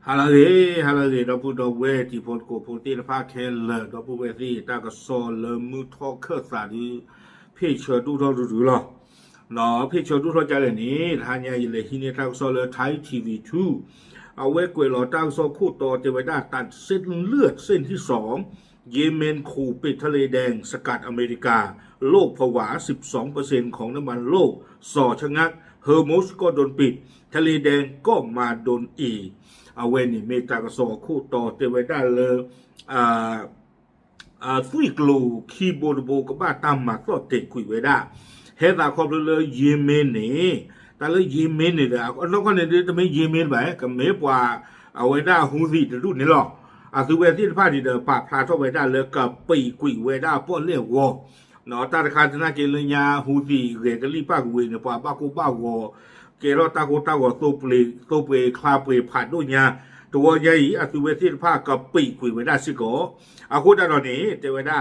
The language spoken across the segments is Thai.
Halare, da pu da we ti pot ko po ti da pa ke le da pu we ti ta ka so le mu tho khe sa di phe che du tho du lo no phe che du tho ja le ni tha nya yi le hi ni ta so le Thai TV2 เอาไว้กวยหล่อตั้งโซคู่ต่อเทวดาตัดเส้นเลือดเส้นที่2เยเมนขู่ปิดทะเลแดงสกัดอเมริกาโลกผวา 12% ของน้ำมันโลกส่อชะงักเฮอร์มุสก็โดนปิดทะเลแดงก็มาโดนอีกเอาไว้นี่เมตากโซคู่ต่อเทวดาเลยฟุยกลูคีโบดโบกับบ้าตามมาก็เตะคุยไว้ได้เฮดาคอบเลยเยเมนนี่แต่เลยเยเมนนี่แหละน้องคนนี้จะไม่เยเมนไปกับเมปว่าเอาไว้ได้หูสีจะรุ่นนี้หรอกสุเวทีพาดีเดอปะพลาทไว้ได้เลยกับปีกุยไว้ได้ป้อนเลี้ยวเนาะตาคาธนาเกลญาหูสีเรกลีปากเวเนี่ยปะปากูบ้าวเกลตาโกตากโตเปคลาเปผ่านด้วยญาตัวใหญ่สุเวทีพากับปีกุยไว้ได้สิโกอาคุดาตอนนี้เทวดา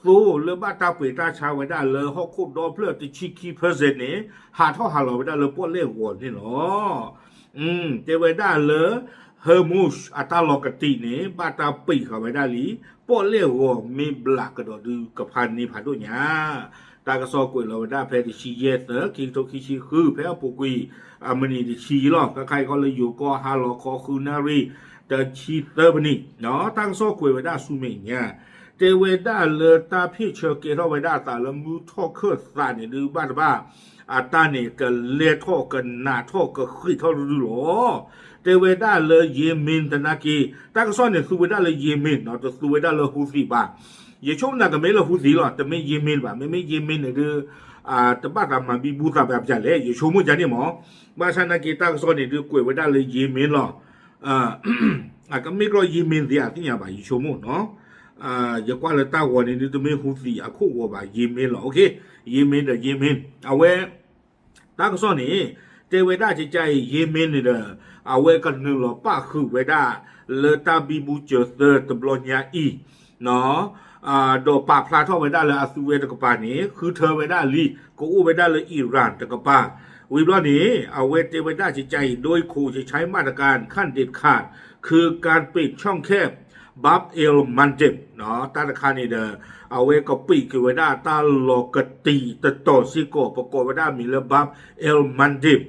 สู้เลือบ้าตาปีตาชาไว้ได้เลยฮอกคุดดอเพื่อติชิคีเพอร์เซนนี่หาท่อหาเราไว้ได้เลยป้อนเลี้ยวนี่เนาะเทวดาเลยเฮอร์มุสอัตลอกตินี่บาตาปีเข้าไปได้ลีป้อนเลี้ยวมีบลักกระโดดดูกับพันนี่ผ่านด้วยญาตากระซอกวยเราได้แพ้ที่ชีเยสเนอคิงโตคิชิคือแพ้ปุกุยมันนี่ที่ชีหรอกใครก็เลยอยู่ก็ฮาโลคอคูนารีแต่ชีเตอร์บันนี่เนาะตากระซอกวยไว้ได้ซูเมงเนี่ยเทวดาเลตาพี่เชเกเราไว้ได้ตาละมูทอเคอร์สานนี่ดูบ้าตาเนี่ยก็เลี้ยท่อกันหน้าท่อก็ขึ้นท่อดูหรอเทวดาเลยเยเมนตนากีตากระซอเนี่ยสุเวดาเลยเยเมนเนาะแต่สุเวดาเลยฮูซีบ้าอย่าชมนะก็ไม่ละฮูซีหรอกแต่ไม่เยเมนบ้าไม่เยเมนเนี่ยคือแต่บ้านเรามาบีบูซาแบบจะเลยอย่าชมมันจะเนี่ยหมอบ้านฉันนักกีตากระซอเนี่ยคือกวยไว้ได้เลยเยเมนหรอก็ไม่ก็เยเมนเสียที่อย่างบ้าอย่าชมมันเนาะอย่ากว่าเลยตาวันนี้จะไม่ฮูซีคู่ว่าบ้าเยเมนหรอโอเคเยเมนเอาไว้ตากระซอนี่เทวดาใจใจเยเมนนี่เด้อเอาไว้กันนึงหรอป้าคือไว้ได้เลตาบีบูเจอเตอร์ตบลอนยาอีเนาะดอกปากพลาท่อไว้ได้เลยอาซูเวตกปานี้คือเธอไว้ได้ลีก็อู้ไว้ได้เลยอิหร่านตกปาวิบล้อนี้เอาไว้เทวดาใจใจโดยครูจะใช้มาตรการขั้นเด็ดขาดคือการปิดช่องแคบบับเอลมันเจ็บเนาะตาตะคานี่เด้อเอาไว้ก็ปีกไว้ได้ตาหลอกกตีตะต่อซิโกประกอบไว้ได้มีระบับเอลมันเจ็บ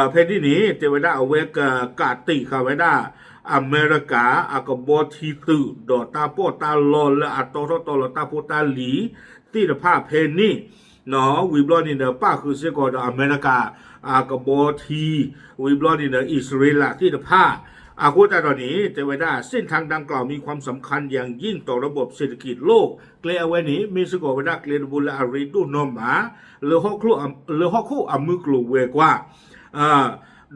เพศที่นี้เทวดาเอาไว้กาตีเข้าไว้ได้อเมริกาอากบอทีตืดอตาโปตาลอและอัตโตลตาโปตาหลีที่ภาพเพนนี่เนาะวิบลอนี่เด้อป้าคือซิโกอเมริกาอากบอทีวิบลอนี่เด้ออิสราเอลที่ภาพคุตาตอนนี้เทวดาเส้นทางดังกล่าวมีความสำคัญอย่างยิ่งต่อระบบเศรษฐกิจโลกเกลียไว้นี้มีสกอเวดาเกลียบุลอาริดูนอมมาหรือฮอกคู่อามือกลูเวกว่า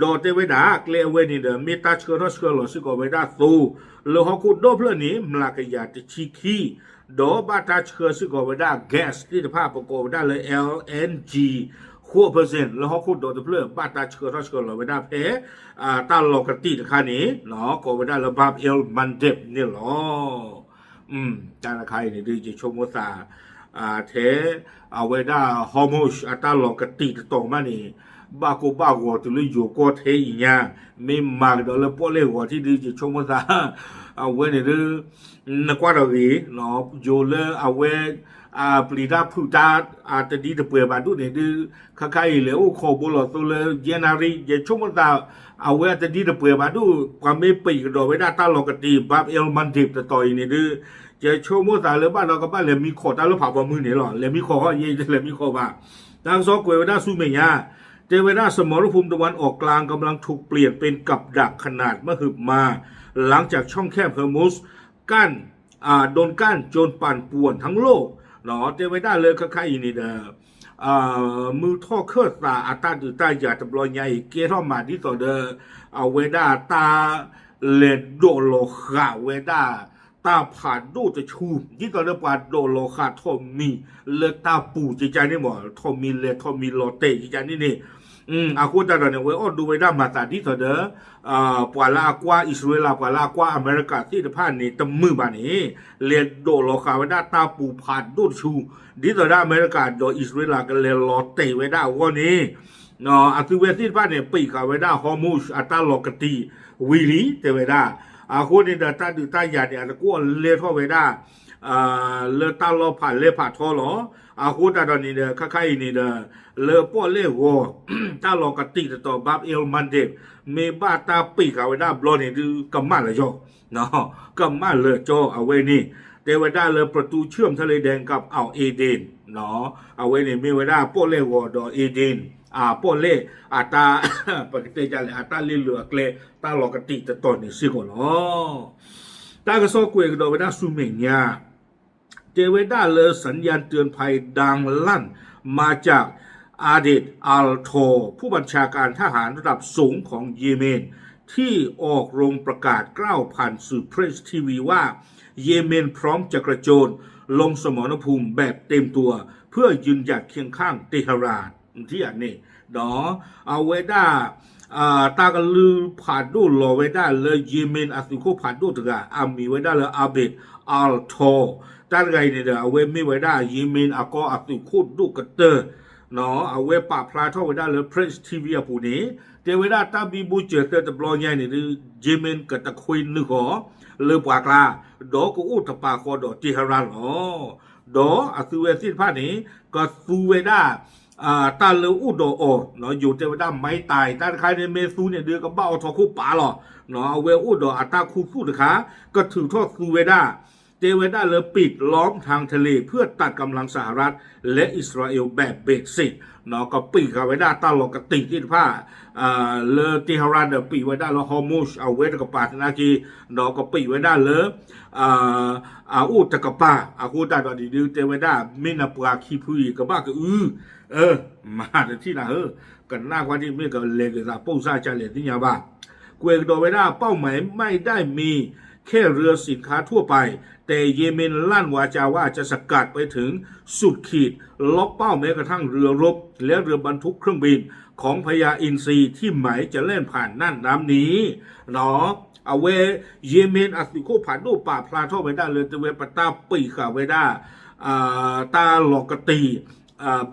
ดอเทวดาเกลียไว้นี้เดิมมีตาเชอร์สกอลสกอเวดาตูหรือฮอกคู่ดอเพลนี้มลากยาติชิคีดอบาตาเชอร์สกอเวดาแก๊สที่ภาพประกอบได้เลย LNGขั้วเปอร์เซ็นต์แล้วเขาคูดโดดเพื่อบ้านตาเชื่อเราเชื่อเราไม่ได้เพตาหลอกกติราคานี้เนาะก็ไม่ได้ระบาดเอลมันเจ็บเนี่ยหรอจานราคาเนี่ยดีจะชมว่าตาเทเอาไว้ได้ฮอร์โมนตาหลอกกติตรงมานี่บ้าก็ตัวเลยอยู่ก็เทอย่างเงี้ยไม่มากเดี๋ยวเราพวกเลี้ยวที่ดีจะชมว่าตาเอาไว้เนี่ยนักว่าเราดีเนาะอยู่เลยเอาไว้ปลีดาพูดาแต่ดีแต่เปลือยบาดูเนี่ยดูข้าใครเหลวขบุหรี่ตัวเลยเยนารีอย่าชมว่าตาเอาไว้แต่ดีแต่เปลือยบาดูความไม่ปีกระโดดไว้ได้ตาหลอกกตีบับเอลมันทิบแต่ต่อยเนี่ยดูจะชมว่าตาเลยบ้านเรากับบ้านเลยมีขอตาแล้วผ่าบมือเนี่ยหรอเลยมีขอเขาเย่เลยมีขอบ้าทางซอกเวด้าซูเมียเทวดาสมรภูมิตะวันออกกลางกำลังถูกเปลี่ยนเป็นกับดักขนาดมหึมาหลังจากช่องแคบเฮอร์มุสกั้นโดนกั้นจนปั่นป่วนทั้งโลกเนาะเทวดาเลยค่ายๆนี่เด้อมือท่อเครื่องตาอัตราดือตาหยาตบลอยใหญ่เกท่อมาที่ต่อเด้อเอาเวด้าตาเลดโดโลคาเวด้าตาผ่านดูจะชูที่ต่อเด้อปาโดโลคาทอมมีเลตาปูจิจานี่หมอทอมมีเลทอมมีโลเตจิจานี่อากูตาเนี่ยเว้ยดูไว้ได้มาตาที่ต่อเด้อปวาลากว่าอิสราเอลปวาลากว่าอเมริกาที่ผ่านนี่ตมือบานี้เลดโดโลคาเวด้าตาปูผ่านดูชูดีต่อได้อเมริกาโดยอิสราเอลกันเลยโลเตไว้ได้วันนี้ เนาะอาตุเวสิบ้านเนี่ยปีกเอาไว้ได้ฮอร์มูชอัตาลอกตีวิลีเตไว้ได้คนนี้เดตาดูตายาเนี่ยกูเลี้ยท่อไว้ได้เลตาลอผ่านเลผ่าท่อหรอคนตาตอนนี้เด้อข้าๆนี่เด้อเลป้อเลี้ยวตาลอกตีต่อบับเอลมันเดเมบ้าตาปีกเอาไว้ได้บลอนี่ดูกำมันเลยจ่อเนาะกำมันเลยจ่อเอาไว้นี่เตไว้ได้เลยประตูเชื่อมทะเลแดงกับอ่าวเอเดนเนาะเอาไว้นี่มีไว้ได้ป้อเลี้ยวดอเอเดนป้อเล่ตาปกติจะเลยตาเลี้ยเหลือกเลยตาลอกตีแต่ตอนนี้สิก่อนเนาะตากระซอกเกวกดอไว้ได้ซูเมงยาเจเวด้าเลยสัญญาณเตือนภัยดังลั่นมาจากอาเดดอัลโทผู้บัญชาการทหารระดับสูงของเยเมนที่ออกโรงประกาศกล้าวผ่านสื่อเพรสทีวีว่าเยเมนพร้อมจะกระโจนลงสมรภูมิแบบเต็มตัวเพื่อยืนหยัดเคียงข้างเตหะรานที่อันนี้เนาะเอาไว้ได้ตากลือผ่านดูรอไว้ได้เลยเยเมนอาสิโคผ่านดูถึงมีไว้ได้เลยอาเบดอัลโทตาไงเนี่ยเอาไว้ไม่ไว้ได้เยเมนก็อาสิโคดูกระเตอเนาะเอาไว้ปะพลาท่อไว้ได้เลยเพรสทีวีผู้นี้เดี๋ยวไว้ได้ตาบีบูเจอเตอร์ตบลอยใหญ่เนี่ยเยเมนกับตะควินนึกหรอเลยปากลาดอกก็อุตปาคอดอเตหะรานอ๋อดออาสิเวสิผ้านี้ก็ซูเวด้าตาเลอุดโอเนาะอยู่เทวดาไม่ตายตาใครในเมซูเนี่ยเดือกับเบ้าทอคู่ป่าหรอเนาะเอาเวอุดอัตตาคู่สู้นะคะก็ถือทอดซูเวดาเทวดาเลยปิดล้อมทางทะเลเพื่อตัดกำลังสหรัฐและอิสราเอลแบบเบสซิตเนาะก็ปีกเอาไว้ได้ตลอดกติที่ผ้าเลติฮารันเดปีไว้ได้แล้วฮอร์มูชเอาไว้กับปาตนาจีเนาะก็ปีไว้ได้เลยอุตกปาคูตาดอดีดูเทวดามินาปราคีพุยกับบ้าก็มาที่น่ะกันหน้าความที่ไม่ก็เลยก็จะป้องซาจะเลยที่ยาบ้าเกวกดอไว้ได้เป้าหมายไม่ได้มีแค่เรือสินค้าทั่วไปแต่เยเมนลั่นวาจาว่าจะสกัดไปถึงสุดขีดล็อกเป้าแม้กระทั่งเรือรบและเรือบรรทุกเครื่องบินของพญาอินทรีที่หมายจะเล่นผ่านน่านน้ำนี้เนาะเอาเวเยเมนอาสิโคผ่านดูป่าพลาท่อไว้ได้เลยตะเวปตาปีขาไว้ได้ตาหลอกกตี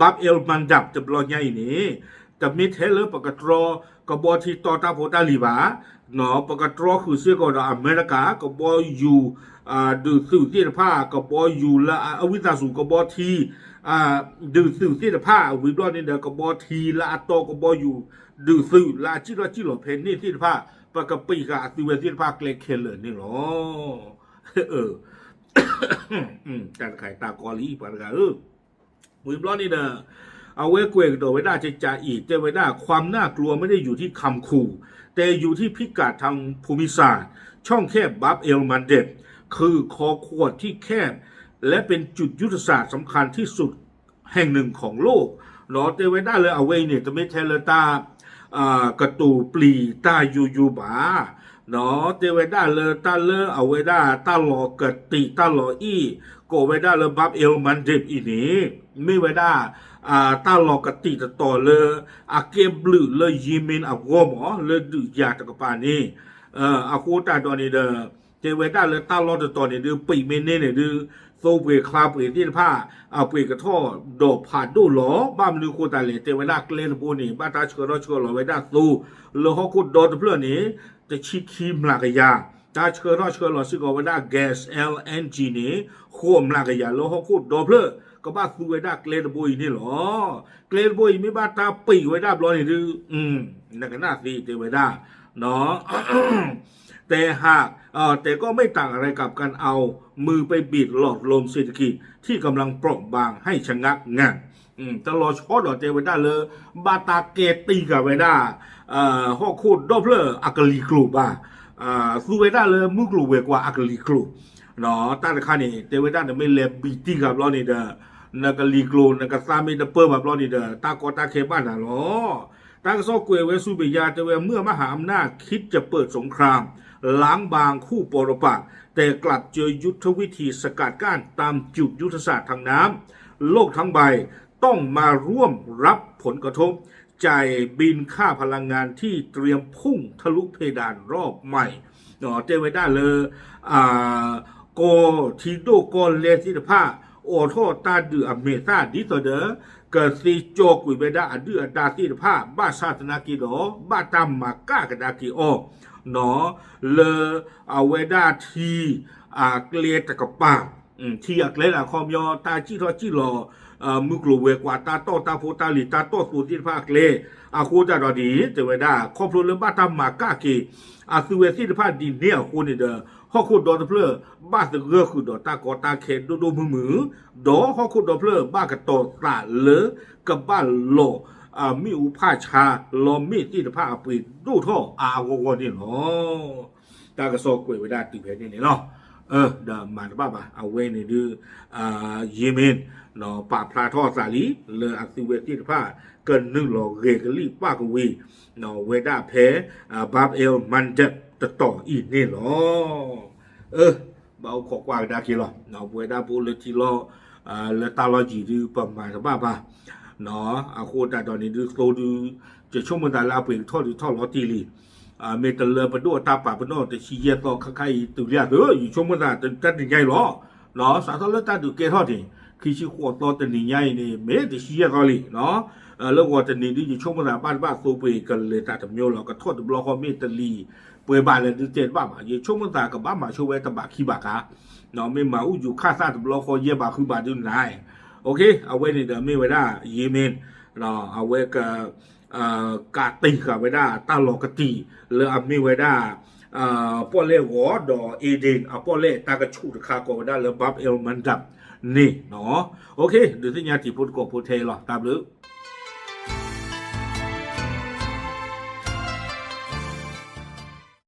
บับเอลมันดับจะบลอใหญ่นี้จะมีเทเลปกตรอกบที่ต่อตาโพตาลีบาเนาะปกตรอคือเสื้อของอเมริกากบอยู่ดูสื่อที่ผ้ากบอยู่ละอวิตาสูกบทีดูสื่อที่ผ้าวิบลอนี่เดกบทีละตอกบอยู่ดูสื่อละจิโร่เพนนี่ที่ผ้าปกปีกาติเวที่ผ้าเกลเคเลนี่หรอการขายตากอลีปากาวิบลอนี่เดเอาไว้เกวกโดไว้ได้จะจ่าอีกแต่ไว้ได้ความน่ากลัวไม่ได้อยู่ที่คำขู่แต่อยู่ที่พิกัดทางภูมิศาสตร์ช่องแคบบับเอลมันเดตคือคอขวดที่แคบและเป็นจุดยุทธศาสตร์สำคัญที่สุดแห่งหนึ่งของโลกเนาะแต่ไว้ได้เลยเอาไว้เนี่ยจะไม่เทเลตากระตูปลีตายูบาเนาะแต่ไว้ได้เลยตาเลเอาไว้ได้ตาหลอกระติตาหลออีโกไว้ได้เลยบับเอลมันเดตอีนี้ไม่ไว้ได้ตาหลอกกติต่อเลยเก็บลือเลยยิมินวอมอ๋อเลยดูยาตะกปานี่คูตาตอนนี้เด้อเจเวด้าเลยตาหลอกตอนนี้ดูปีเมเน่เนี่ยดูโซเปคลาเปที่ผ้าเปกระท่อดอกผ่านดูหลอบ้ามลือคูตาเลยเจเวด้าเกลนปูนี่บ้าตาเชื่อเราเชื่อเราไว้ด้าซูเลยฮอคุดดอตเพื่อนนี้จะชิคีมลากยาตาเชื่อเราซึ่งเอาไว้ด้าแก๊ส LNG นี่โคมลากยาเลยฮอคุดดอเพื่อก็บ้าซูไว้ได้เกลนบุยนี่หรอเกลนบุยมีบ้าตาปีไว้ได้บลอนี่ดื้อนั่นก็น่าดีเตไว้ได้เนาะ แต่หากแต่ก็ไม่ต่างอะไรกับการเอามือไปบีดหลอดลมเศรษฐกิจที่กำลังเปราะบางให้ชะงักงันตลอดช็อตเตไว้ได้เลยบาตาเกตีกับไว้ได้ฮอกคูดดอเพลอร์อักลีกลูบ้าซูไว้ได้เลยมุกลูเวกว่าอักลีกลูเนาะตั้งแต่ข้านี่เทวดาเนี่ยไม่เลบบีตีกับเรานี่เด้อนักลีกลูนักซามีเดเปอร์แบบเรานี่เด้อตากอตาเคบ้านน่ะหรอตั้งซอกเกวเวสุเบียาเตเวเมื่อมหาอำนาจคิดจะเปิดสงครามล้างบางคู่ปรปักษ์แต่กลับเจอยุทธวิธีสกัดกั้นตามจุดยุทธศาสตร์ทางน้ำโลกทั้งใบต้องมาร่วมรับผลกระทบจ่ายบินค่าพลังงานที่เตรียมพุ่งทะลุเพดานรอบใหม่เนาะเตเวดาเลยโกทีโดโกเลสิผ้า โอโทตาดืออเมซาดิโตเดเกิดซีโจกุยเบดาอดือดาซีผ้าบ้าชาตนากิโดบ้าตามมากากดากิโอเนาะเลอเวดาทีเกลียตกปาที่เกลียคอมยอตาจิทอจิรอมุกลูเวกว่าตาโตตาโฟตาลิตาโตสูจิผ้าเกลียโคจารดีเจเวดาครอบครัวเรื่องบ้าตามมากากีสุเวซีผ้าดีเนี่ยคนนี่เด้อฮอคุดดอเพลบ้าสเกลือคุดดอตากอตาเข็นดูมือดอฮอคุดดอเพลบ้ากระโตตาเลกับบ้านโลมีอุปาชาลอมีที่ผ้าปีดูท่อวนี่เนาะตากระโซกวยไว้ได้ติดเพนี่เนาะเดมาบ้าเอาเวนี่ดูเยเมนเนาะป่าพลาท่อสาลีเลอสุเวซีผ้าเกินนึงหลอกเรกลีป้ากวีเนาะเวด้าแพ้บาบเอลมันเจ็บต่ออีกนี่หรอเบาขอกว่าดาคิลอเนาะเวด้าปูเลติลอเลตาลอจีดูประมาณบ้าเนาะโคตรตอนนี้ดูโซดูจะช่วงมันตาลาไปท่อลอตีลีเมตเลปดูตาป่าปนอแต่ชีเยต่อใครตุเรียอยู่ช่วงมันตาจะยังไงหรอเนาะสาธารณตาดูเกท่อที่คือชื่อขวดต่อแต่นี่ใหญ่นี่เมตชีเยก็ลีเนาะแล้วว่าแต่นี่อยู่ช่วงมันตาบ้านโซเปกันเลยตาทำโยเราก็ทอดบล็อกเมตลีเปิดบ้านเลยเจ็ดบ้านมาอยู่ช่วงมันตากับบ้านมาช่วยตะบากขี้บากะเนาะไม่มาอยู่ค่าซาตบล็อกเยบาคือบาดุนายโอเคเอาไว้ในเดิมไม่ไว้ได้เยเมนเนาะเอาไว้กับกาติกับไว้ได้ตาลอกตีหรือไม่ไว้ได้ป้อเล่หัวดอเอเดนป้อเล่ตากระชูตะคาก็ไว้ได้หรือบับเอลมันดับนี่เนาะโอเคเดี๋ยวที่ญาติพูดก็พูดเทหรอตามหรือ